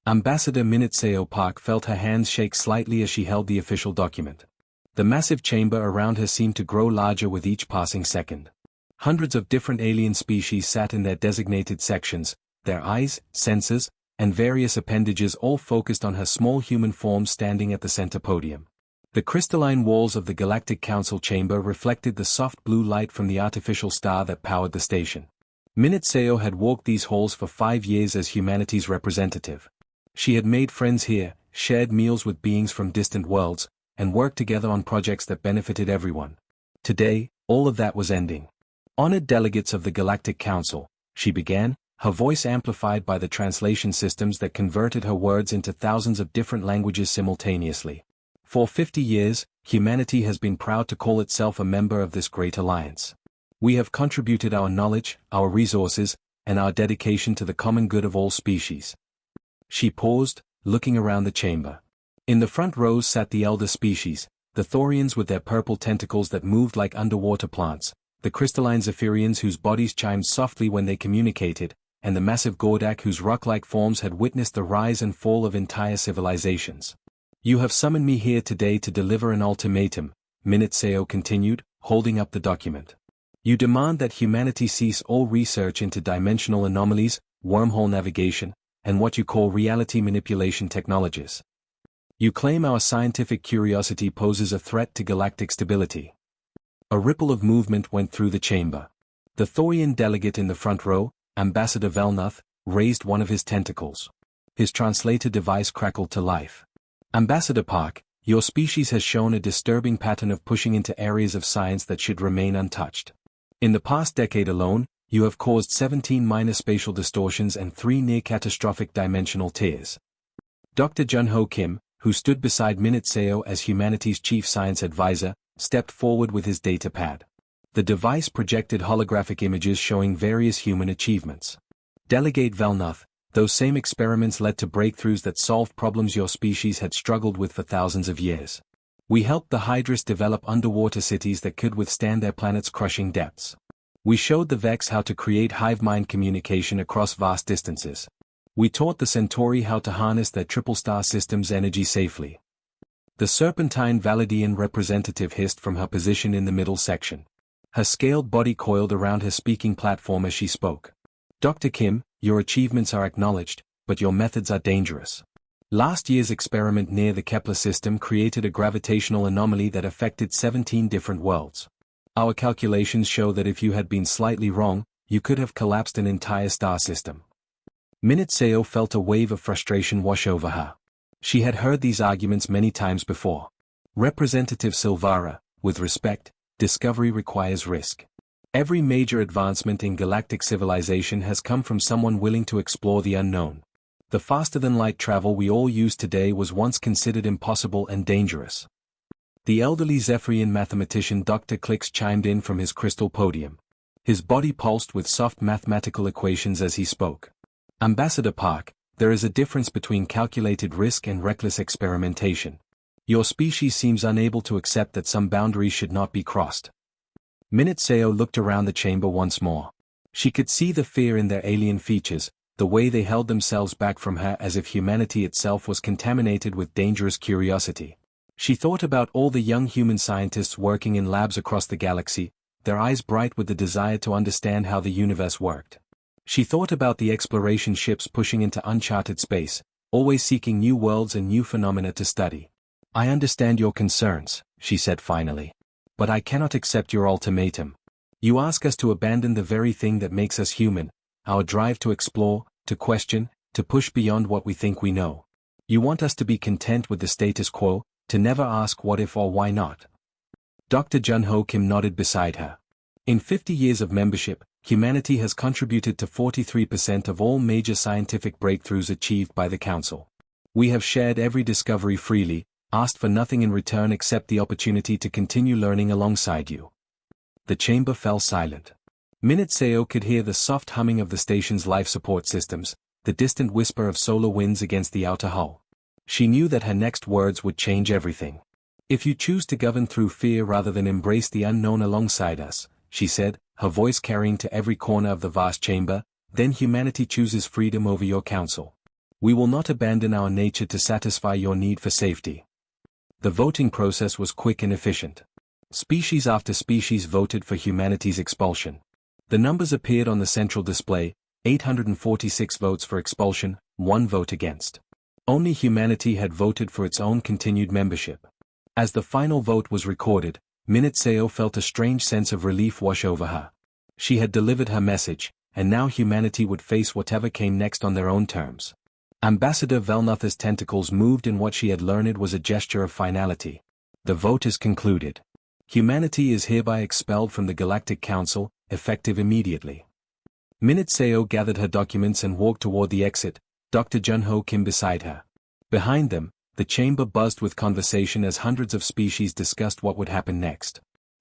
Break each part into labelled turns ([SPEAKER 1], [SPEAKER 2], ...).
[SPEAKER 1] Ambassador Minute Park felt her hands shake slightly as she held the official document. The massive chamber around her seemed to grow larger with each passing second. Hundreds of different alien species sat in their designated sections, their eyes, sensors, and various appendages all focused on her small human form standing at the center podium. The crystalline walls of the Galactic Council chamber reflected the soft blue light from the artificial star that powered the station. Minute had walked these halls for 5 years as humanity's representative. She had made friends here, shared meals with beings from distant worlds, and worked together on projects that benefited everyone. Today, all of that was ending. Honored delegates of the Galactic Council, she began, her voice amplified by the translation systems that converted her words into thousands of different languages simultaneously. For 50 years, humanity has been proud to call itself a member of this great alliance. We have contributed our knowledge, our resources, and our dedication to the common good of all species. She paused, looking around the chamber. In the front rows sat the elder species, the Thorians with their purple tentacles that moved like underwater plants, the crystalline Zephyrians whose bodies chimed softly when they communicated, and the massive Gordak whose rock-like forms had witnessed the rise and fall of entire civilizations. You have summoned me here today to deliver an ultimatum, Minute continued, holding up the document. You demand that humanity cease all research into dimensional anomalies, wormhole navigation, and what you call reality manipulation technologies. You claim our scientific curiosity poses a threat to galactic stability. A ripple of movement went through the chamber. The Thorian delegate in the front row, Ambassador Velnuth, raised one of his tentacles. His translator device crackled to life. Ambassador Park, your species has shown a disturbing pattern of pushing into areas of science that should remain untouched. In the past decade alone, you have caused 17 minor spatial distortions and 3 near-catastrophic dimensional tears. Dr. Jun-Ho Kim, who stood beside Minute as humanity's chief science advisor, stepped forward with his data pad. The device projected holographic images showing various human achievements. Delegate Velnuth, those same experiments led to breakthroughs that solved problems your species had struggled with for thousands of years. We helped the Hydrus develop underwater cities that could withstand their planet's crushing depths. We showed the Vex how to create hive-mind communication across vast distances. We taught the Centauri how to harness their triple-star system's energy safely. The Serpentine Valadian representative hissed from her position in the middle section. Her scaled body coiled around her speaking platform as she spoke. Dr. Kim, your achievements are acknowledged, but your methods are dangerous. Last year's experiment near the Kepler system created a gravitational anomaly that affected 17 different worlds. Our calculations show that if you had been slightly wrong, you could have collapsed an entire star system. Minute felt a wave of frustration wash over her. She had heard these arguments many times before. Representative Silvara, with respect, discovery requires risk. Every major advancement in galactic civilization has come from someone willing to explore the unknown. The faster-than-light travel we all use today was once considered impossible and dangerous. The elderly Zephyrian mathematician Dr. Klix chimed in from his crystal podium. His body pulsed with soft mathematical equations as he spoke. Ambassador Park, there is a difference between calculated risk and reckless experimentation. Your species seems unable to accept that some boundaries should not be crossed. Minute looked around the chamber once more. She could see the fear in their alien features, the way they held themselves back from her as if humanity itself was contaminated with dangerous curiosity. She thought about all the young human scientists working in labs across the galaxy, their eyes bright with the desire to understand how the universe worked. She thought about the exploration ships pushing into uncharted space, always seeking new worlds and new phenomena to study. I understand your concerns, she said finally. But I cannot accept your ultimatum. You ask us to abandon the very thing that makes us human, our drive to explore, to question, to push beyond what we think we know. You want us to be content with the status quo, to never ask what if or why not. Dr. Jun-Ho Kim nodded beside her. In 50 years of membership, humanity has contributed to 43% of all major scientific breakthroughs achieved by the Council. We have shared every discovery freely, asked for nothing in return except the opportunity to continue learning alongside you. The chamber fell silent. Minute could hear the soft humming of the station's life support systems, the distant whisper of solar winds against the outer hull. She knew that her next words would change everything. If you choose to govern through fear rather than embrace the unknown alongside us, she said, her voice carrying to every corner of the vast chamber, then humanity chooses freedom over your council. We will not abandon our nature to satisfy your need for safety. The voting process was quick and efficient. Species after species voted for humanity's expulsion. The numbers appeared on the central display: 846 votes for expulsion, 1 vote against. Only humanity had voted for its own continued membership. As the final vote was recorded, Minute felt a strange sense of relief wash over her. She had delivered her message, and now humanity would face whatever came next on their own terms. Ambassador Velnutha's tentacles moved in what she had learned was a gesture of finality. The vote is concluded. Humanity is hereby expelled from the Galactic Council, effective immediately. Minute gathered her documents and walked toward the exit, Dr. Junho Kim beside her. Behind them, the chamber buzzed with conversation as hundreds of species discussed what would happen next.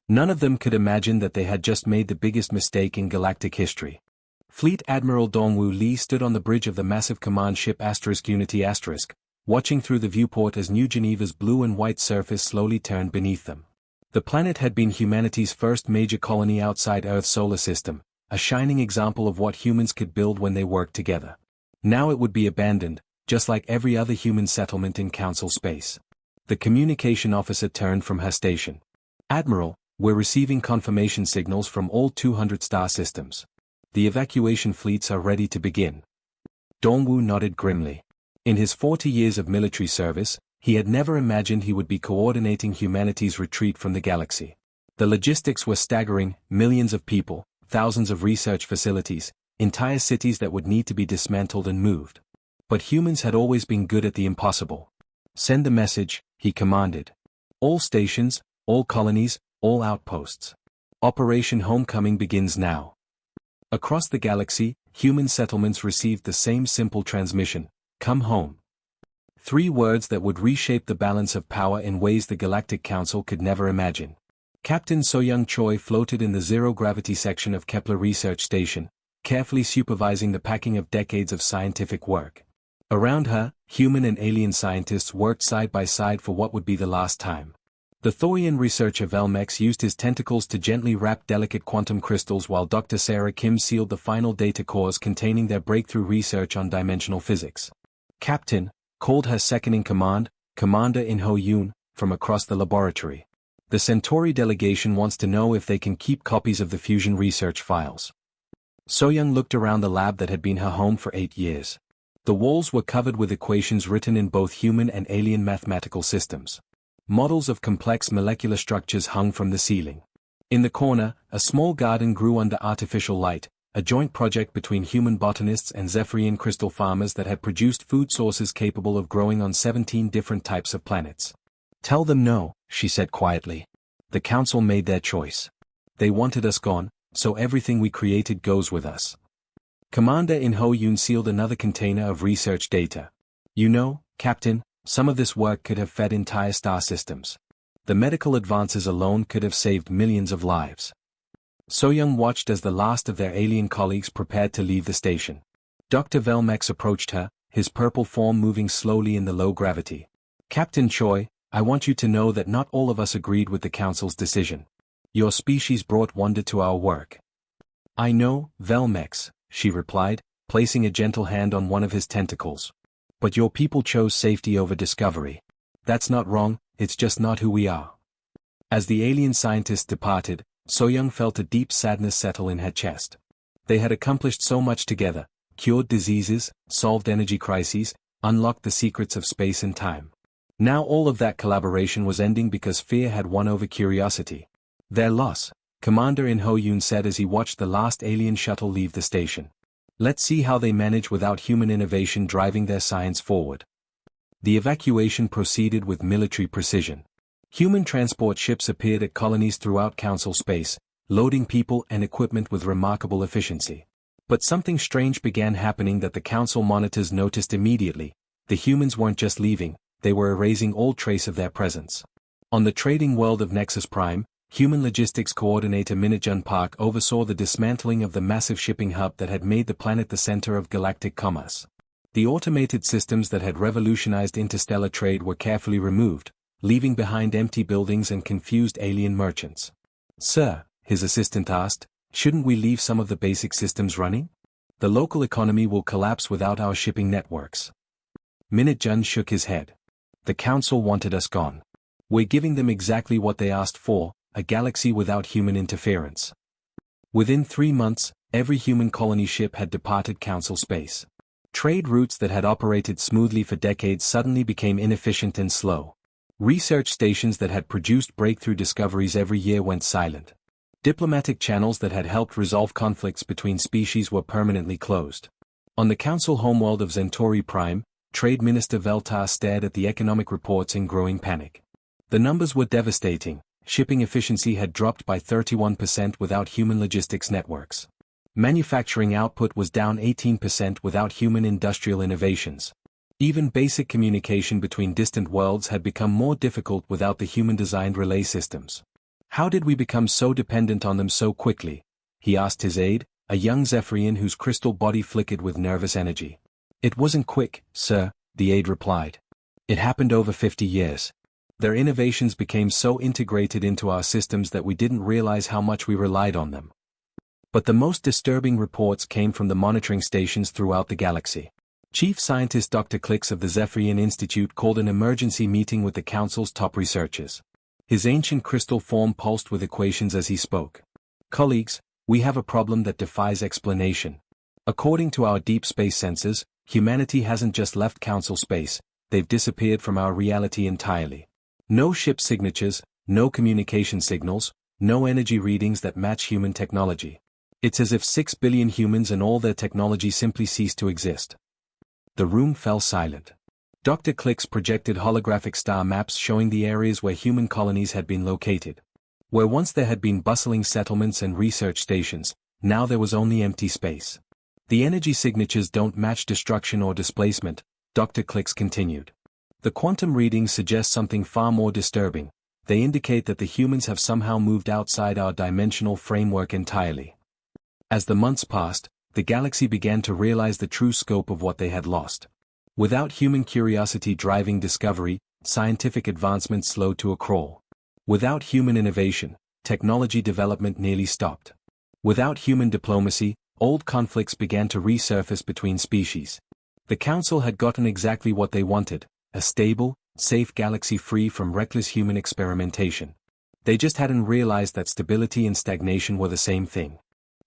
[SPEAKER 1] None of them could imagine that they had just made the biggest mistake in galactic history. Fleet Admiral Dongwu Li stood on the bridge of the massive command ship Unity *, watching through the viewport as New Geneva's blue and white surface slowly turned beneath them. The planet had been humanity's first major colony outside Earth's solar system, a shining example of what humans could build when they worked together. Now it would be abandoned, just like every other human settlement in Council space. The communication officer turned from her station. Admiral, we're receiving confirmation signals from all 200 star systems. The evacuation fleets are ready to begin. Dongwu nodded grimly. In his 40 years of military service, he had never imagined he would be coordinating humanity's retreat from the galaxy. The logistics were staggering: millions of people, thousands of research facilities, entire cities that would need to be dismantled and moved. But humans had always been good at the impossible. Send the message, he commanded. All stations, all colonies, all outposts. Operation Homecoming begins now. Across the galaxy, human settlements received the same simple transmission: come home. 3 words that would reshape the balance of power in ways the Galactic Council could never imagine. Captain Soyoung Choi floated in the zero-gravity section of Kepler Research Station, carefully supervising the packing of decades of scientific work. Around her, human and alien scientists worked side by side for what would be the last time. The Thorian researcher Velmex used his tentacles to gently wrap delicate quantum crystals while Dr. Sarah Kim sealed the final data cores containing their breakthrough research on dimensional physics. Captain, called her second-in-command, Commander In-ho Yoon, from across the laboratory. The Centauri delegation wants to know if they can keep copies of the fusion research files. Soyoung looked around the lab that had been her home for 8 years. The walls were covered with equations written in both human and alien mathematical systems. Models of complex molecular structures hung from the ceiling. In the corner, a small garden grew under artificial light, a joint project between human botanists and Zephyrian crystal farmers that had produced food sources capable of growing on 17 different types of planets. Tell them no, she said quietly. The council made their choice. They wanted us gone, so everything we created goes with us. Commander In-ho Yoon sealed another container of research data. You know, Captain, some of this work could have fed entire star systems. The medical advances alone could have saved millions of lives. Soyoung watched as the last of their alien colleagues prepared to leave the station. Dr. Velmex approached her, his purple form moving slowly in the low gravity. Captain Choi, I want you to know that not all of us agreed with the Council's decision. Your species brought wonder to our work. I know, Velmex, she replied, placing a gentle hand on one of his tentacles. But your people chose safety over discovery. That's not wrong, it's just not who we are. As the alien scientists departed, Soyoung felt a deep sadness settle in her chest. They had accomplished so much together, cured diseases, solved energy crises, unlocked the secrets of space and time. Now all of that collaboration was ending because fear had won over curiosity. Their loss, Commander In-ho Yoon said as he watched the last alien shuttle leave the station. Let's see how they manage without human innovation driving their science forward. The evacuation proceeded with military precision. Human transport ships appeared at colonies throughout Council space, loading people and equipment with remarkable efficiency. But something strange began happening that the Council monitors noticed immediately. The humans weren't just leaving, they were erasing all trace of their presence. On the trading world of Nexus Prime, Human Logistics Coordinator Minijun Park oversaw the dismantling of the massive shipping hub that had made the planet the center of galactic commerce. The automated systems that had revolutionized interstellar trade were carefully removed, leaving behind empty buildings and confused alien merchants. Sir, his assistant asked, shouldn't we leave some of the basic systems running? The local economy will collapse without our shipping networks. Minute-Jun shook his head. The council wanted us gone. We're giving them exactly what they asked for, a galaxy without human interference. Within 3 months, every human colony ship had departed council space. Trade routes that had operated smoothly for decades suddenly became inefficient and slow. Research stations that had produced breakthrough discoveries every year went silent. Diplomatic channels that had helped resolve conflicts between species were permanently closed. On the council homeworld of Centauri Prime, Trade Minister Veltar stared at the economic reports in growing panic. The numbers were devastating. Shipping efficiency had dropped by 31% without human logistics networks. Manufacturing output was down 18% without human industrial innovations. Even basic communication between distant worlds had become more difficult without the human-designed relay systems. How did we become so dependent on them so quickly? He asked his aide, a young Zephyrian whose crystal body flickered with nervous energy. It wasn't quick, sir, the aide replied. It happened over 50 years. Their innovations became so integrated into our systems that we didn't realize how much we relied on them. But the most disturbing reports came from the monitoring stations throughout the galaxy. Chief Scientist Dr. Klix of the Zephyrian Institute called an emergency meeting with the Council's top researchers. His ancient crystal form pulsed with equations as he spoke. Colleagues, we have a problem that defies explanation. According to our deep space sensors, humanity hasn't just left Council space, they've disappeared from our reality entirely. No ship signatures, no communication signals, no energy readings that match human technology. It's as if 6 billion humans and all their technology simply ceased to exist. The room fell silent. Dr. Klix projected holographic star maps showing the areas where human colonies had been located. Where once there had been bustling settlements and research stations, now there was only empty space. The energy signatures don't match destruction or displacement, Dr. Klix continued. The quantum readings suggest something far more disturbing. They indicate that the humans have somehow moved outside our dimensional framework entirely. As the months passed, the galaxy began to realize the true scope of what they had lost. Without human curiosity driving discovery, scientific advancement slowed to a crawl. Without human innovation, technology development nearly stopped. Without human diplomacy, old conflicts began to resurface between species. The Council had gotten exactly what they wanted, a stable, safe galaxy free from reckless human experimentation. They just hadn't realized that stability and stagnation were the same thing.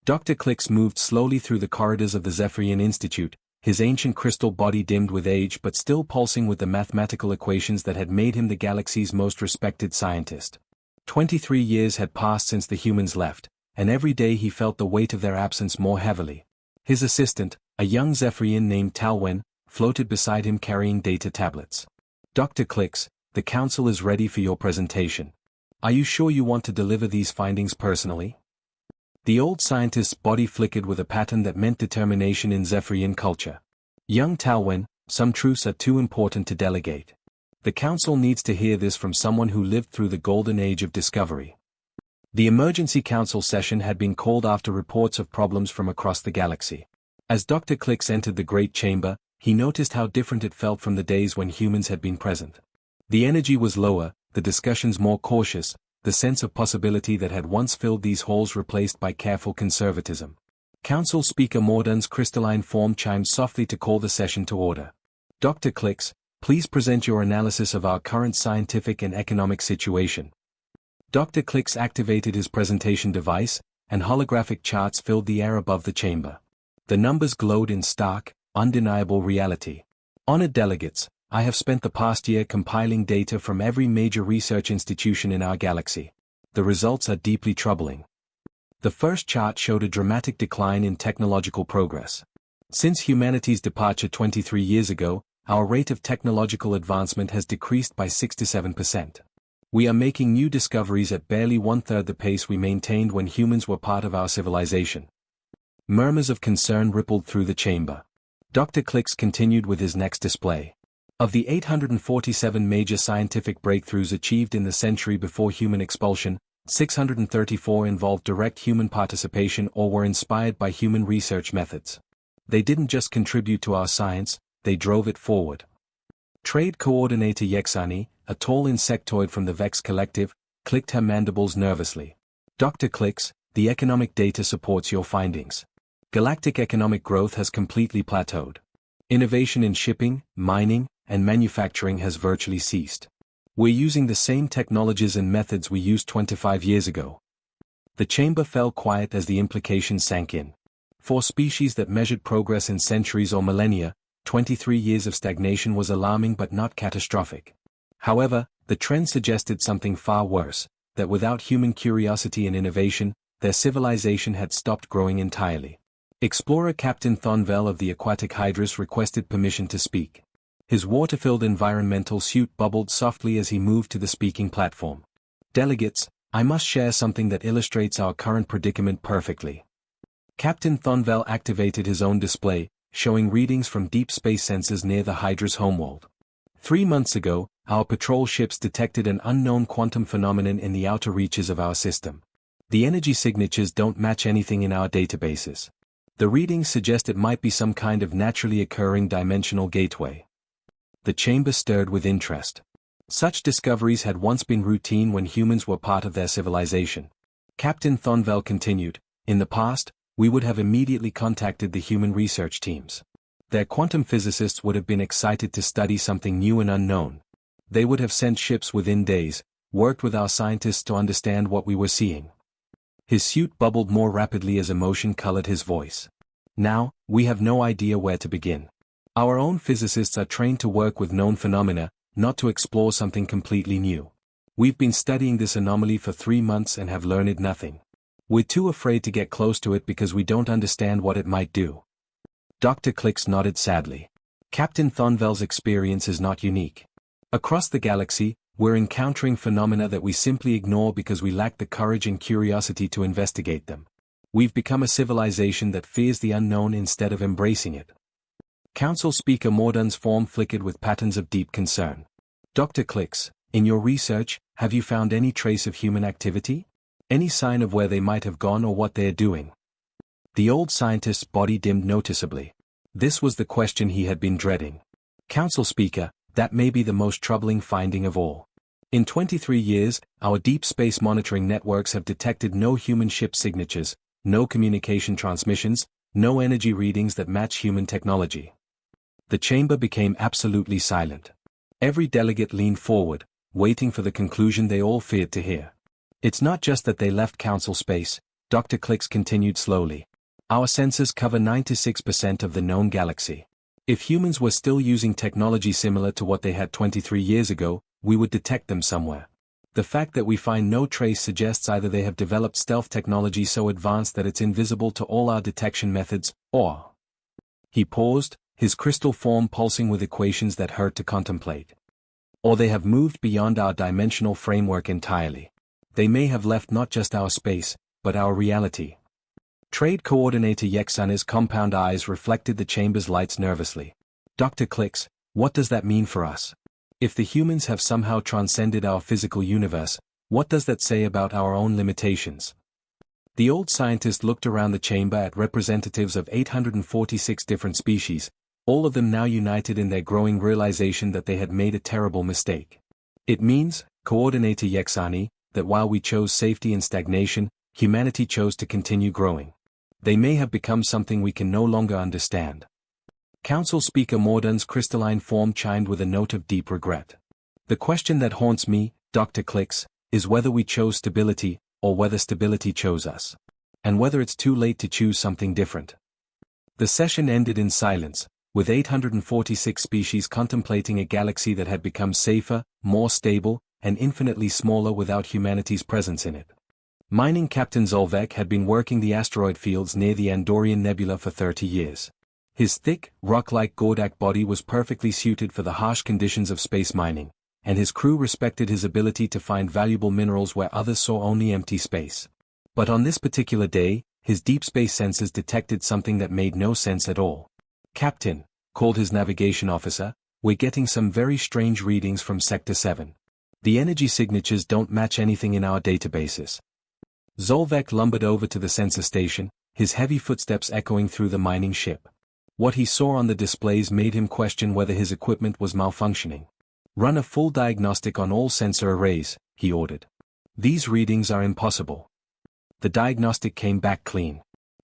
[SPEAKER 1] Dr. Klix moved slowly through the corridors of the Zephyrian Institute, his ancient crystal body dimmed with age but still pulsing with the mathematical equations that had made him the galaxy's most respected scientist. 23 years had passed since the humans left, and every day he felt the weight of their absence more heavily. His assistant, a young Zephyrian named Talwen, floated beside him carrying data tablets. Dr. Klix, the Council is ready for your presentation. Are you sure you want to deliver these findings personally? The old scientist's body flickered with a pattern that meant determination in Zephyrian culture. Young Talwen, some truths are too important to delegate. The Council needs to hear this from someone who lived through the golden age of discovery. The emergency council session had been called after reports of problems from across the galaxy. As Dr. Klix entered the great chamber, he noticed how different it felt from the days when humans had been present. The energy was lower, the discussions more cautious, the sense of possibility that had once filled these halls replaced by careful conservatism. Council Speaker Mordun's crystalline form chimed softly to call the session to order. Dr. Klix, please present your analysis of our current scientific and economic situation. Dr. Klix activated his presentation device, and holographic charts filled the air above the chamber. The numbers glowed in stark, undeniable reality. Honored delegates, I have spent the past year compiling data from every major research institution in our galaxy. The results are deeply troubling. The first chart showed a dramatic decline in technological progress. Since humanity's departure 23 years ago, our rate of technological advancement has decreased by 67%. We are making new discoveries at barely one-third the pace we maintained when humans were part of our civilization. Murmurs of concern rippled through the chamber. Dr. Klix continued with his next display. Of the 847 major scientific breakthroughs achieved in the century before human expulsion, 634 involved direct human participation or were inspired by human research methods. They didn't just contribute to our science, they drove it forward. Trade Coordinator Yexani, a tall insectoid from the Vex Collective, clicked her mandibles nervously. Dr. Klix, the economic data supports your findings. Galactic economic growth has completely plateaued. Innovation in shipping, mining, and manufacturing has virtually ceased. We're using the same technologies and methods we used 25 years ago. The chamber fell quiet as the implications sank in. For species that measured progress in centuries or millennia, 23 years of stagnation was alarming but not catastrophic. However, the trend suggested something far worse, that without human curiosity and innovation, their civilization had stopped growing entirely. Explorer Captain Thonvel of the aquatic hydras requested permission to speak. His water-filled environmental suit bubbled softly as he moved to the speaking platform. Delegates, I must share something that illustrates our current predicament perfectly. Captain Thonvel activated his own display, showing readings from deep space sensors near the Hydra's homeworld. 3 months ago, our patrol ships detected an unknown quantum phenomenon in the outer reaches of our system. The energy signatures don't match anything in our databases. The readings suggest it might be some kind of naturally occurring dimensional gateway. The chamber stirred with interest. Such discoveries had once been routine when humans were part of their civilization. Captain Thonvel continued, in the past, we would have immediately contacted the human research teams. Their quantum physicists would have been excited to study something new and unknown. They would have sent ships within days, worked with our scientists to understand what we were seeing. His suit bubbled more rapidly as emotion colored his voice. Now, we have no idea where to begin. Our own physicists are trained to work with known phenomena, not to explore something completely new. We've been studying this anomaly for 3 months and have learned nothing. We're too afraid to get close to it because we don't understand what it might do. Dr. Clicks nodded sadly. Captain Thonvel's experience is not unique. Across the galaxy, we're encountering phenomena that we simply ignore because we lack the courage and curiosity to investigate them. We've become a civilization that fears the unknown instead of embracing it. Council Speaker Mordun's form flickered with patterns of deep concern. Dr. Clicks, in your research, have you found any trace of human activity? Any sign of where they might have gone or what they're doing? The old scientist's body dimmed noticeably. This was the question he had been dreading. Council Speaker, that may be the most troubling finding of all. In 23 years, our deep space monitoring networks have detected no human ship signatures, no communication transmissions, no energy readings that match human technology. The chamber became absolutely silent. Every delegate leaned forward, waiting for the conclusion they all feared to hear. It's not just that they left council space, Dr. Clicks continued slowly. Our sensors cover 96% of the known galaxy. If humans were still using technology similar to what they had 23 years ago, we would detect them somewhere. The fact that we find no trace suggests either they have developed stealth technology so advanced that it's invisible to all our detection methods, or... He paused, his crystal form pulsing with equations that hurt to contemplate. Or they have moved beyond our dimensional framework entirely. They may have left not just our space, but our reality. Trade Coordinator Yexana's compound eyes reflected the chamber's lights nervously. Dr. Clicks, what does that mean for us? If the humans have somehow transcended our physical universe, what does that say about our own limitations? The old scientist looked around the chamber at representatives of 846 different species, all of them now united in their growing realization that they had made a terrible mistake. It means, Coordinator Yexani, that while we chose safety and stagnation, humanity chose to continue growing. They may have become something we can no longer understand. Council Speaker Mordun's crystalline form chimed with a note of deep regret. The question that haunts me, Dr. Clicks, is whether we chose stability, or whether stability chose us. And whether it's too late to choose something different. The session ended in silence, with 846 species contemplating a galaxy that had become safer, more stable, and infinitely smaller without humanity's presence in it. Mining Captain Zolvek had been working the asteroid fields near the Andorian Nebula for 30 years. His thick, rock-like Gordak body was perfectly suited for the harsh conditions of space mining, and his crew respected his ability to find valuable minerals where others saw only empty space. But on this particular day, his deep space sensors detected something that made no sense at all. Captain, called his navigation officer, we're getting some very strange readings from Sector 7. The energy signatures don't match anything in our databases. Zolvek lumbered over to the sensor station, his heavy footsteps echoing through the mining ship. What he saw on the displays made him question whether his equipment was malfunctioning. Run a full diagnostic on all sensor arrays, he ordered. These readings are impossible. The diagnostic came back clean.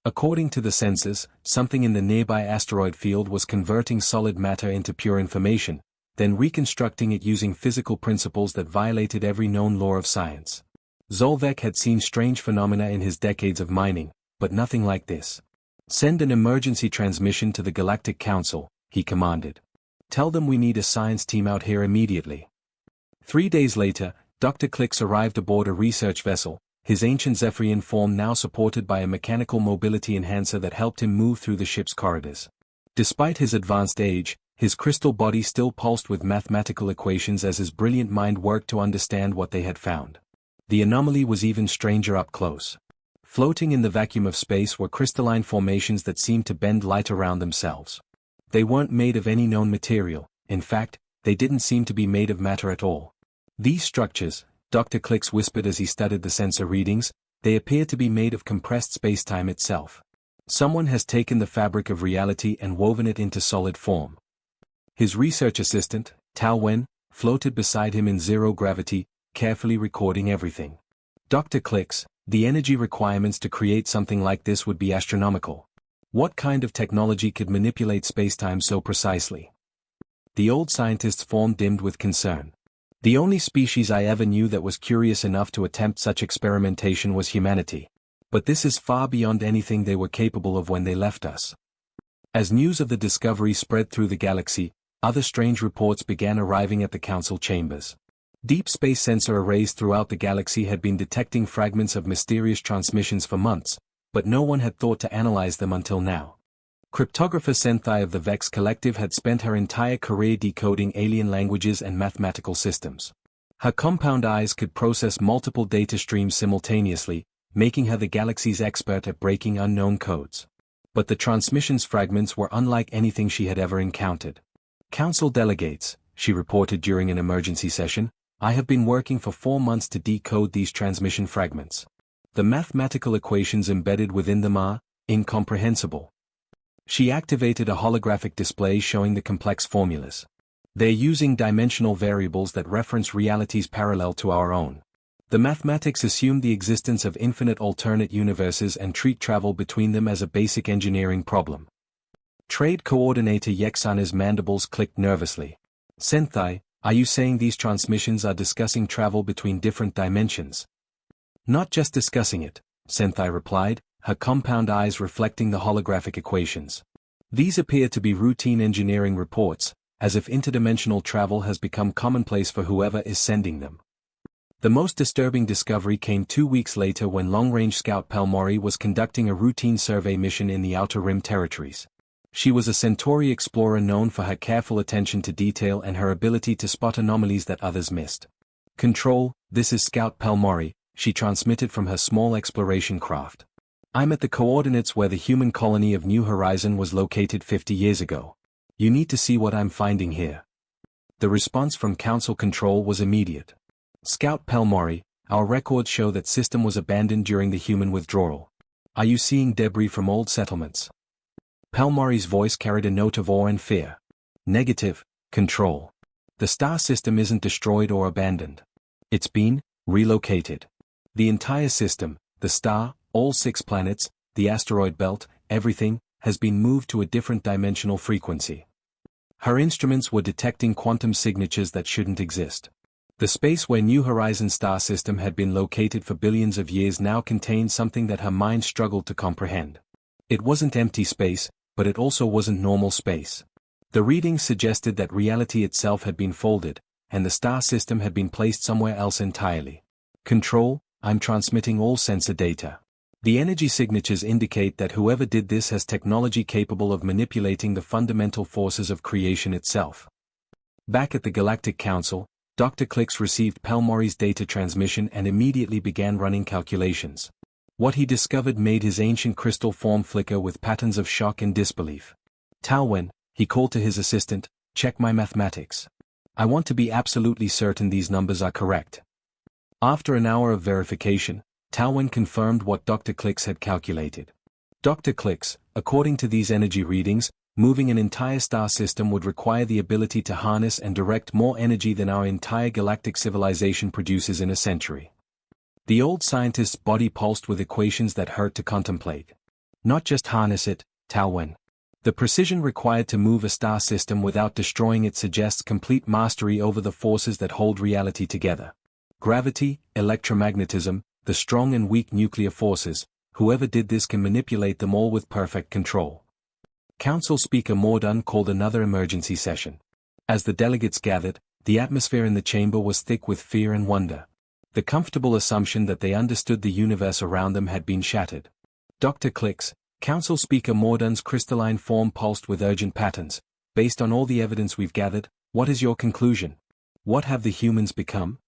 [SPEAKER 1] According to the sensors, something in the nearby asteroid field was converting solid matter into pure information, then reconstructing it using physical principles that violated every known law of science. Zolvek had seen strange phenomena in his decades of mining, but nothing like this. Send an emergency transmission to the Galactic Council, he commanded. Tell them we need a science team out here immediately. 3 days later, Dr. Klix arrived aboard a research vessel, his ancient Zephyrian form now supported by a mechanical mobility enhancer that helped him move through the ship's corridors. Despite his advanced age, his crystal body still pulsed with mathematical equations as his brilliant mind worked to understand what they had found. The anomaly was even stranger up close. Floating in the vacuum of space were crystalline formations that seemed to bend light around themselves. They weren't made of any known material, in fact, they didn't seem to be made of matter at all. These structures, Dr. Klix whispered as he studied the sensor readings, they appear to be made of compressed spacetime itself. Someone has taken the fabric of reality and woven it into solid form. His research assistant, Tao Wen, floated beside him in zero gravity, carefully recording everything. Dr. Klix, the energy requirements to create something like this would be astronomical. What kind of technology could manipulate spacetime so precisely? The old scientist's form dimmed with concern. The only species I ever knew that was curious enough to attempt such experimentation was humanity. But this is far beyond anything they were capable of when they left us. As news of the discovery spread through the galaxy, other strange reports began arriving at the council chambers. Deep space sensor arrays throughout the galaxy had been detecting fragments of mysterious transmissions for months, but no one had thought to analyze them until now. Cryptographer Senthai of the Vex Collective had spent her entire career decoding alien languages and mathematical systems. Her compound eyes could process multiple data streams simultaneously, making her the galaxy's expert at breaking unknown codes. But the transmissions fragments were unlike anything she had ever encountered. Council delegates, she reported during an emergency session, I have been working for 4 months to decode these transmission fragments. The mathematical equations embedded within them are incomprehensible. She activated a holographic display showing the complex formulas. They're using dimensional variables that reference realities parallel to our own. The mathematics assume the existence of infinite alternate universes and treat travel between them as a basic engineering problem. Trade Coordinator Yexana's mandibles clicked nervously. Senthai, are you saying these transmissions are discussing travel between different dimensions? Not just discussing it, Senthai replied, her compound eyes reflecting the holographic equations. These appear to be routine engineering reports, as if interdimensional travel has become commonplace for whoever is sending them. The most disturbing discovery came 2 weeks later when long-range scout Palmori was conducting a routine survey mission in the Outer Rim territories. She was a Centauri explorer known for her careful attention to detail and her ability to spot anomalies that others missed. Control, this is Scout Palmori, she transmitted from her small exploration craft. I'm at the coordinates where the human colony of New Horizon was located 50 years ago. You need to see what I'm finding here. The response from Council Control was immediate. Scout Palmori, our records show that system was abandoned during the human withdrawal. Are you seeing debris from old settlements? Palmori's voice carried a note of awe and fear. Negative, Control. The star system isn't destroyed or abandoned. It's been relocated. The entire system, the star, all 6 planets, the asteroid belt, everything, has been moved to a different dimensional frequency. Her instruments were detecting quantum signatures that shouldn't exist. The space where New Horizon star system had been located for billions of years now contained something that her mind struggled to comprehend. It wasn't empty space, but it also wasn't normal space. The readings suggested that reality itself had been folded, and the star system had been placed somewhere else entirely. Control, I'm transmitting all sensor data. The energy signatures indicate that whoever did this has technology capable of manipulating the fundamental forces of creation itself. Back at the Galactic Council, Dr. Klix received Palmori's data transmission and immediately began running calculations. What he discovered made his ancient crystal form flicker with patterns of shock and disbelief. Talwen, he called to his assistant, check my mathematics. I want to be absolutely certain these numbers are correct. After an hour of verification, Talwen confirmed what Dr. Klix had calculated. Dr. Klix, according to these energy readings, moving an entire star system would require the ability to harness and direct more energy than our entire galactic civilization produces in a century. The old scientist's body pulsed with equations that hurt to contemplate. Not just harness it, Talwen. The precision required to move a star system without destroying it suggests complete mastery over the forces that hold reality together. Gravity, electromagnetism, the strong and weak nuclear forces, whoever did this can manipulate them all with perfect control. Council Speaker Mordun called another emergency session. As the delegates gathered, the atmosphere in the chamber was thick with fear and wonder. The comfortable assumption that they understood the universe around them had been shattered. Dr. Clicks, Council Speaker Mordun's crystalline form pulsed with urgent patterns. Based on all the evidence we've gathered, what is your conclusion? What have the humans become?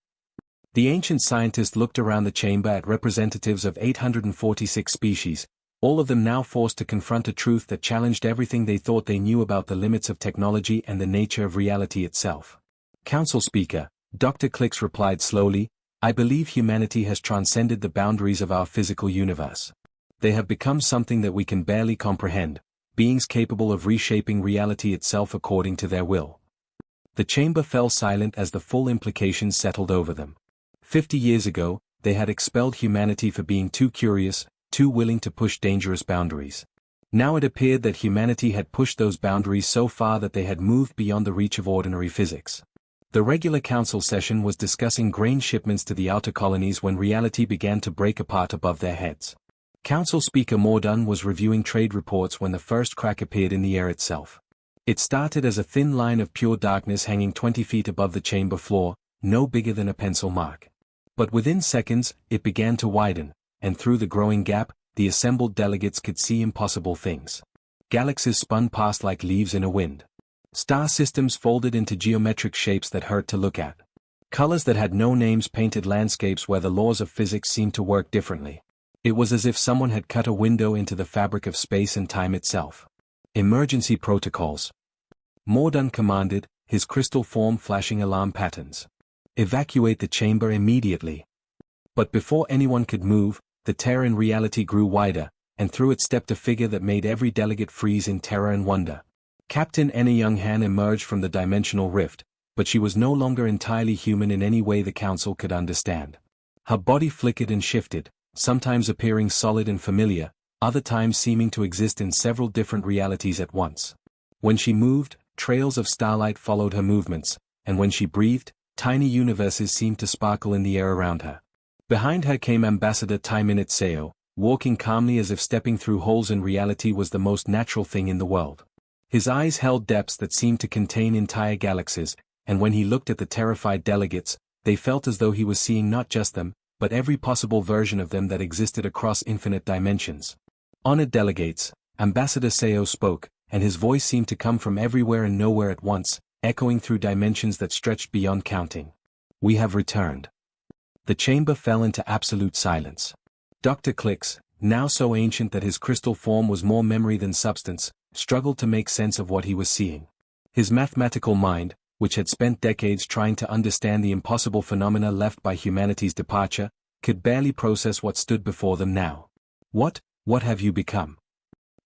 [SPEAKER 1] The ancient scientist looked around the chamber at representatives of 846 species, all of them now forced to confront a truth that challenged everything they thought they knew about the limits of technology and the nature of reality itself. Council Speaker, Dr. Clicks replied slowly, I believe humanity has transcended the boundaries of our physical universe. They have become something that we can barely comprehend, beings capable of reshaping reality itself according to their will. The chamber fell silent as the full implications settled over them. 50 years ago, they had expelled humanity for being too curious, too willing to push dangerous boundaries. Now it appeared that humanity had pushed those boundaries so far that they had moved beyond the reach of ordinary physics. The regular council session was discussing grain shipments to the outer colonies when reality began to break apart above their heads. Council Speaker Mordun was reviewing trade reports when the first crack appeared in the air itself. It started as a thin line of pure darkness hanging 20 feet above the chamber floor, no bigger than a pencil mark. But within seconds, it began to widen, and through the growing gap, the assembled delegates could see impossible things. Galaxies spun past like leaves in a wind. Star systems folded into geometric shapes that hurt to look at. Colors that had no names painted landscapes where the laws of physics seemed to work differently. It was as if someone had cut a window into the fabric of space and time itself. Emergency protocols. Mordun commanded, his crystal form flashing alarm patterns. Evacuate the chamber immediately. But before anyone could move, the tear in reality grew wider, and through it stepped a figure that made every delegate freeze in terror and wonder. Captain Enna Younghan emerged from the dimensional rift, but she was no longer entirely human in any way the council could understand. Her body flickered and shifted, sometimes appearing solid and familiar, other times seeming to exist in several different realities at once. When she moved, trails of starlight followed her movements, and when she breathed, tiny universes seemed to sparkle in the air around her. Behind her came Ambassador Taiminit Seo, walking calmly as if stepping through holes in reality was the most natural thing in the world. His eyes held depths that seemed to contain entire galaxies, and when he looked at the terrified delegates, they felt as though he was seeing not just them, but every possible version of them that existed across infinite dimensions. Honored delegates, Ambassador Seo spoke, and his voice seemed to come from everywhere and nowhere at once, echoing through dimensions that stretched beyond counting. We have returned. The chamber fell into absolute silence. Dr. Clicks, now so ancient that his crystal form was more memory than substance, struggled to make sense of what he was seeing. His mathematical mind, which had spent decades trying to understand the impossible phenomena left by humanity's departure, could barely process what stood before them now. What have you become?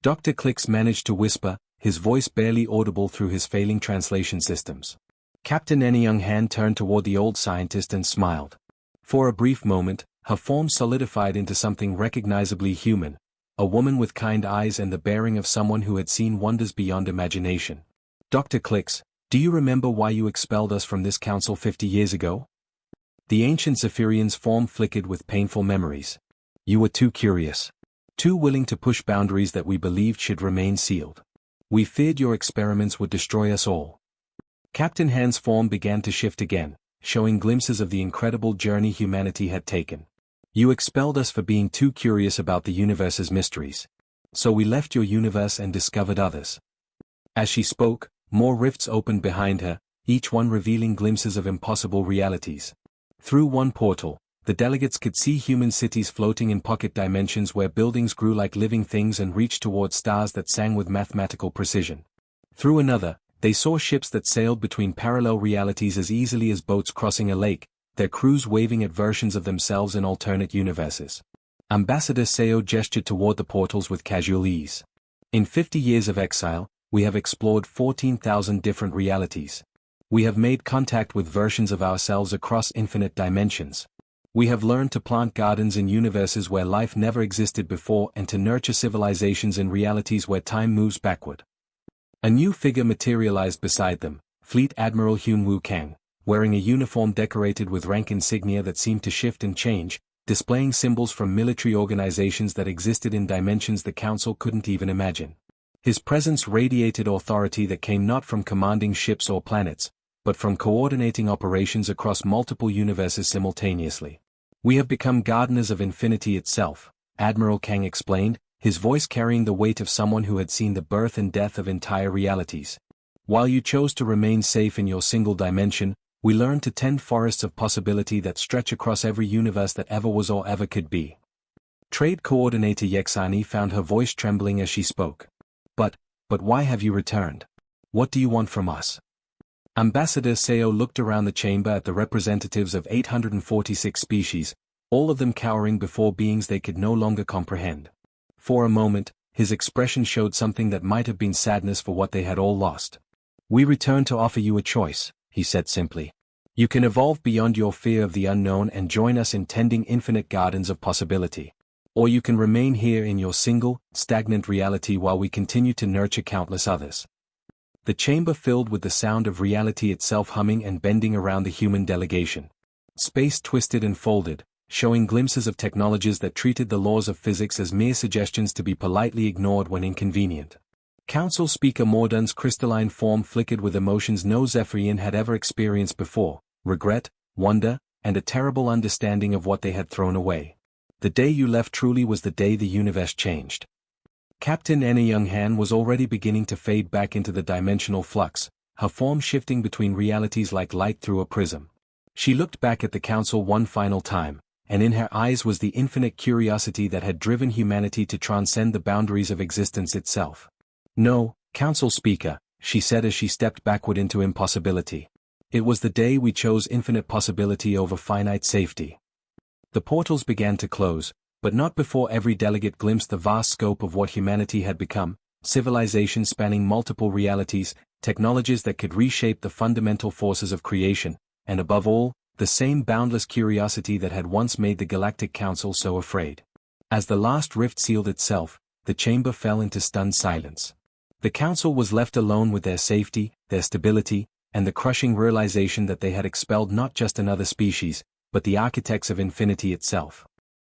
[SPEAKER 1] Dr. Clicks managed to whisper, his voice barely audible through his failing translation systems. Captain Enna Younghan turned toward the old scientist and smiled. For a brief moment, her form solidified into something recognizably human, a woman with kind eyes and the bearing of someone who had seen wonders beyond imagination. Dr. Clicks, do you remember why you expelled us from this council 50 years ago? The ancient Zephyrian's form flickered with painful memories. You were too curious. Too willing to push boundaries that we believed should remain sealed. We feared your experiments would destroy us all. Captain Han's form began to shift again, showing glimpses of the incredible journey humanity had taken. You expelled us for being too curious about the universe's mysteries. So we left your universe and discovered others. As she spoke, more rifts opened behind her, each one revealing glimpses of impossible realities. Through one portal, the delegates could see human cities floating in pocket dimensions where buildings grew like living things and reached toward stars that sang with mathematical precision. Through another, they saw ships that sailed between parallel realities as easily as boats crossing a lake, their crews waving at versions of themselves in alternate universes. Ambassador Seo gestured toward the portals with casual ease. In 50 years of exile, we have explored 14,000 different realities. We have made contact with versions of ourselves across infinite dimensions. We have learned to plant gardens in universes where life never existed before and to nurture civilizations in realities where time moves backward. A new figure materialized beside them, Fleet Admiral Hyun Woo Kang, wearing a uniform decorated with rank insignia that seemed to shift and change, displaying symbols from military organizations that existed in dimensions the Council couldn't even imagine. His presence radiated authority that came not from commanding ships or planets, but from coordinating operations across multiple universes simultaneously. "We have become gardeners of infinity itself," Admiral Kang explained, his voice carrying the weight of someone who had seen the birth and death of entire realities. "While you chose to remain safe in your single dimension, we learned to tend forests of possibility that stretch across every universe that ever was or ever could be." Trade Coordinator Yexani found her voice trembling as she spoke. But why have you returned? What do you want from us?" Ambassador Seo looked around the chamber at the representatives of 846 species, all of them cowering before beings they could no longer comprehend. For a moment, his expression showed something that might have been sadness for what they had all lost. "We return to offer you a choice," he said simply. "You can evolve beyond your fear of the unknown and join us in tending infinite gardens of possibility. Or you can remain here in your single, stagnant reality while we continue to nurture countless others." The chamber filled with the sound of reality itself humming and bending around the human delegation. Space twisted and folded, showing glimpses of technologies that treated the laws of physics as mere suggestions to be politely ignored when inconvenient. Council Speaker Mordun's crystalline form flickered with emotions no Zephyrian had ever experienced before: regret, wonder, and a terrible understanding of what they had thrown away. "The day you left truly was the day the universe changed." Captain Anna Young-han was already beginning to fade back into the dimensional flux, her form shifting between realities like light through a prism. She looked back at the Council one final time, and in her eyes was the infinite curiosity that had driven humanity to transcend the boundaries of existence itself. "No, Council Speaker," she said as she stepped backward into impossibility. "It was the day we chose infinite possibility over finite safety." The portals began to close, but not before every delegate glimpsed the vast scope of what humanity had become: civilizations spanning multiple realities, technologies that could reshape the fundamental forces of creation, and above all, the same boundless curiosity that had once made the Galactic Council so afraid. As the last rift sealed itself, the chamber fell into stunned silence. The Council was left alone with their safety, their stability, and the crushing realization that they had expelled not just another species, but the architects of infinity itself.